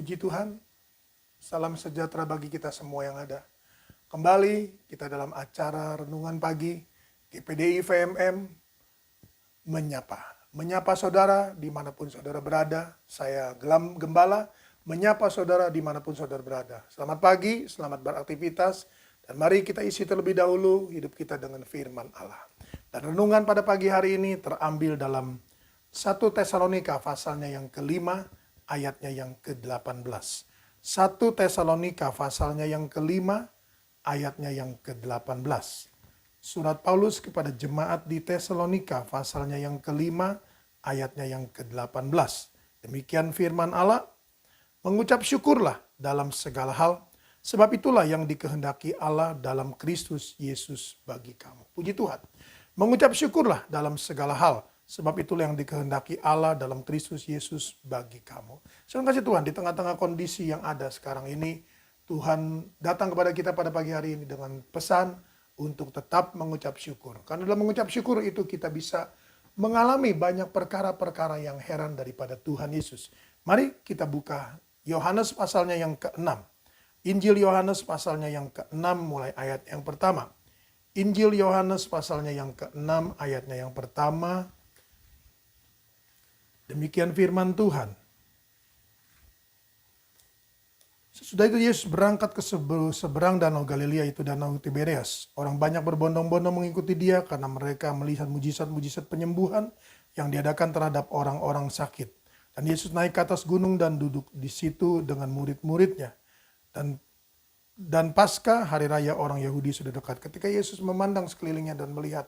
Puji Tuhan, salam sejahtera bagi kita semua yang ada. Kembali kita dalam acara Renungan Pagi GPDI VMM Menyapa saudara dimanapun saudara berada. Saya Gelam Gembala, menyapa saudara dimanapun saudara berada. Selamat pagi, selamat beraktivitas. Dan mari kita isi terlebih dahulu hidup kita dengan firman Allah. Dan renungan pada pagi hari ini terambil dalam 1 Tesalonika pasalnya yang kelima, ayatnya yang ke-18. 1 Tesalonika pasalnya yang kelima, ayatnya yang ke-18. Surat Paulus kepada jemaat di Tesalonika pasalnya yang kelima, ayatnya yang ke-18. Demikian firman Allah, mengucap syukurlah dalam segala hal, sebab itulah yang dikehendaki Allah dalam Kristus Yesus bagi kamu. Puji Tuhan. Mengucap syukurlah dalam segala hal, sebab itulah yang dikehendaki Allah dalam Kristus Yesus bagi kamu. Terima kasih Tuhan, di tengah-tengah kondisi yang ada sekarang ini, Tuhan datang kepada kita pada pagi hari ini dengan pesan untuk tetap mengucap syukur. Karena dalam mengucap syukur itu kita bisa mengalami banyak perkara-perkara yang heran daripada Tuhan Yesus. Mari kita buka Yohanes pasalnya yang ke-6. Injil Yohanes pasalnya yang ke-6 mulai ayat yang pertama. Injil Yohanes pasalnya yang ke-6 ayatnya yang pertama. Demikian firman Tuhan. Sesudah itu Yesus berangkat ke seberang danau Galilea, itu danau Tiberias. Orang banyak berbondong-bondong mengikuti dia karena mereka melihat mujizat-mujizat penyembuhan yang diadakan terhadap orang-orang sakit. Dan Yesus naik ke atas gunung dan duduk di situ dengan murid-muridnya. Dan pasca hari raya orang Yahudi sudah dekat. Ketika Yesus memandang sekelilingnya dan melihat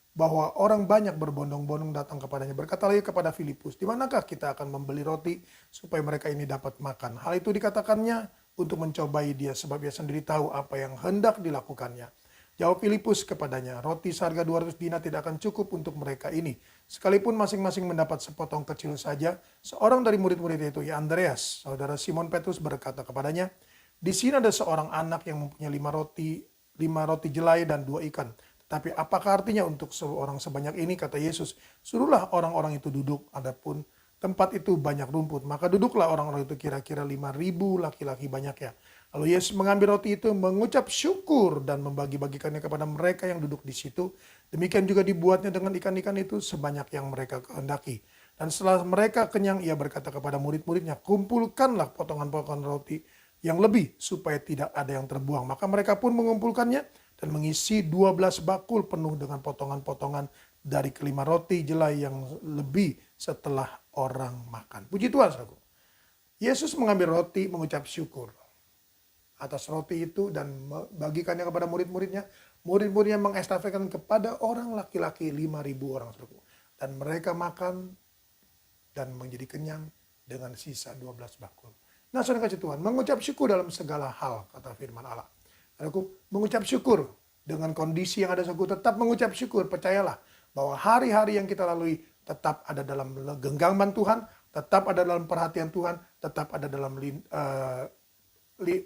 bahwa orang banyak berbondong-bondong datang kepadanya, berkatalah ia kepada Filipus, di manakah kita akan membeli roti supaya mereka ini dapat makan? Hal itu dikatakannya untuk mencobai dia, sebab ia sendiri tahu apa yang hendak dilakukannya. Jawab Filipus kepadanya, roti seharga 200 dinar tidak akan cukup untuk mereka ini. Sekalipun masing-masing mendapat sepotong kecil saja. Seorang dari murid-murid itu, ya Andreas, saudara Simon Petrus, berkata kepadanya, di sini ada seorang anak yang mempunyai 5 roti jelai dan 2 ikan. Tapi apakah artinya untuk seorang sebanyak ini? Kata Yesus, suruhlah orang-orang itu duduk, adapun tempat itu banyak rumput. Maka duduklah orang-orang itu, kira-kira 5.000 laki-laki banyaknya. Lalu Yesus mengambil roti itu, mengucap syukur dan membagi-bagikannya kepada mereka yang duduk di situ. Demikian juga dibuatnya dengan ikan-ikan itu sebanyak yang mereka kehendaki. Dan setelah mereka kenyang, ia berkata kepada murid-muridnya, kumpulkanlah potongan-potongan roti yang lebih supaya tidak ada yang terbuang. Maka mereka pun mengumpulkannya dan mengisi 12 bakul penuh dengan potongan-potongan dari kelima roti jelai yang lebih setelah orang makan. Puji Tuhan, saudaraku. Yesus mengambil roti, mengucap syukur atas roti itu dan membagikannya kepada murid-muridnya. Murid-muridnya mengestafetkan kepada orang laki-laki 5.000 orang, saudaraku. Dan mereka makan dan menjadi kenyang dengan sisa 12 bakul. Nah, saudara kasih Tuhan, mengucap syukur dalam segala hal, kata firman Allah. Aku mengucap syukur dengan kondisi yang ada, aku tetap mengucap syukur. Percayalah bahwa hari-hari yang kita lalui tetap ada dalam genggaman Tuhan, tetap ada dalam perhatian Tuhan, tetap ada dalam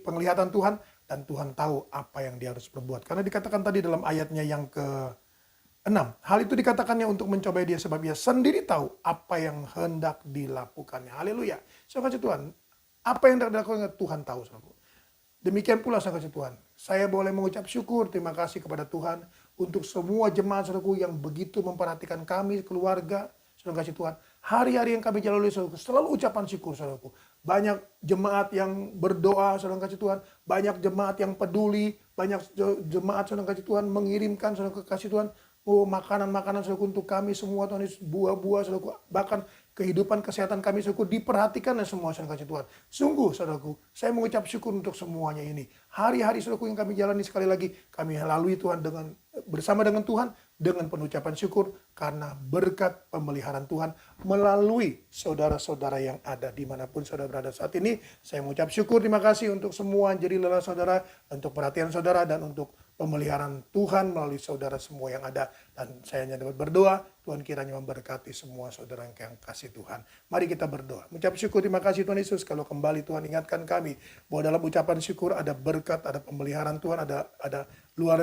penglihatan Tuhan, dan Tuhan tahu apa yang dia harus perbuat. Karena dikatakan tadi dalam ayatnya yang ke-6, hal itu dikatakannya untuk mencobai dia, sebab dia sendiri tahu apa yang hendak dilakukannya. Haleluya. So kasih Tuhan, apa yang hendak dilakukan Tuhan tahu, saudara. Demikian pula saya kasih Tuhan. Saya boleh mengucap syukur, terima kasih kepada Tuhan untuk semua jemaat saudaraku yang begitu memperhatikan kami, keluarga, saudara kasih Tuhan. Hari-hari yang kami jalani saudaraku, selalu ucapan syukur saudaraku. Banyak jemaat yang berdoa, saudara kasih Tuhan. Banyak jemaat yang peduli, banyak jemaat saudara kasih Tuhan mengirimkan saudara kasih Tuhan. Oh, makanan-makanan saudaraku untuk kami semua Tuhan Yesus, buah-buah saudaraku, bahkan kehidupan kesehatan kami saudaraku diperhatikan semua saudara kasih Tuhan. Sungguh saudaraku, saya mengucap syukur untuk semuanya ini. Hari-hari saudaraku yang kami jalani, sekali lagi kami lalui Tuhan bersama dengan Tuhan dengan penucapan syukur karena berkat pemeliharaan Tuhan melalui saudara-saudara yang ada dimanapun saudara berada saat ini. Saya mengucap syukur, terima kasih untuk semua jadi lelah saudara, untuk perhatian saudara, dan untuk pemeliharaan Tuhan melalui saudara semua yang ada. Dan saya hanya dapat berdoa, Tuhan kiranya memberkati semua saudara yang kasih Tuhan. Mari kita berdoa. Mengucap syukur, terima kasih Tuhan Yesus. Kalau kembali Tuhan ingatkan kami bahwa dalam ucapan syukur ada berkat, ada pemeliharaan Tuhan, ada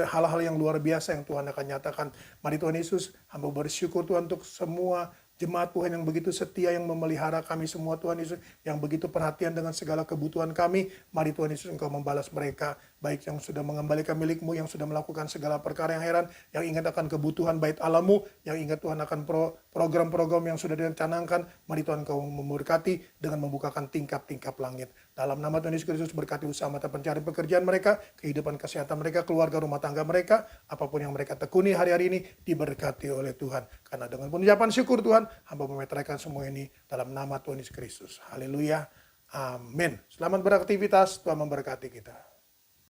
hal-hal yang luar biasa yang Tuhan akan nyatakan. Mari Tuhan Yesus, hamba bersyukur Tuhan untuk semua Jemaat Tuhan yang begitu setia, yang memelihara kami semua Tuhan Yesus, yang begitu perhatian dengan segala kebutuhan kami. Mari Tuhan Yesus Engkau membalas mereka, baik yang sudah mengembalikan milikmu, yang sudah melakukan segala perkara yang heran, yang ingat akan kebutuhan bait Allahmu, yang ingat Tuhan akan program-program yang sudah dicanangkan. Mari Tuhan Engkau memberkati dengan membukakan tingkap-tingkap langit. Dalam nama Tuhan Yesus Kristus, berkati usaha mata pencari pekerjaan mereka, kehidupan kesehatan mereka, keluarga rumah tangga mereka, apapun yang mereka tekuni hari-hari ini, diberkati oleh Tuhan. Karena dengan pengucapan syukur Tuhan, hamba memeteraikan semua ini dalam nama Tuhan Yesus Kristus. Haleluya. Amin. Selamat beraktivitas. Tuhan memberkati kita.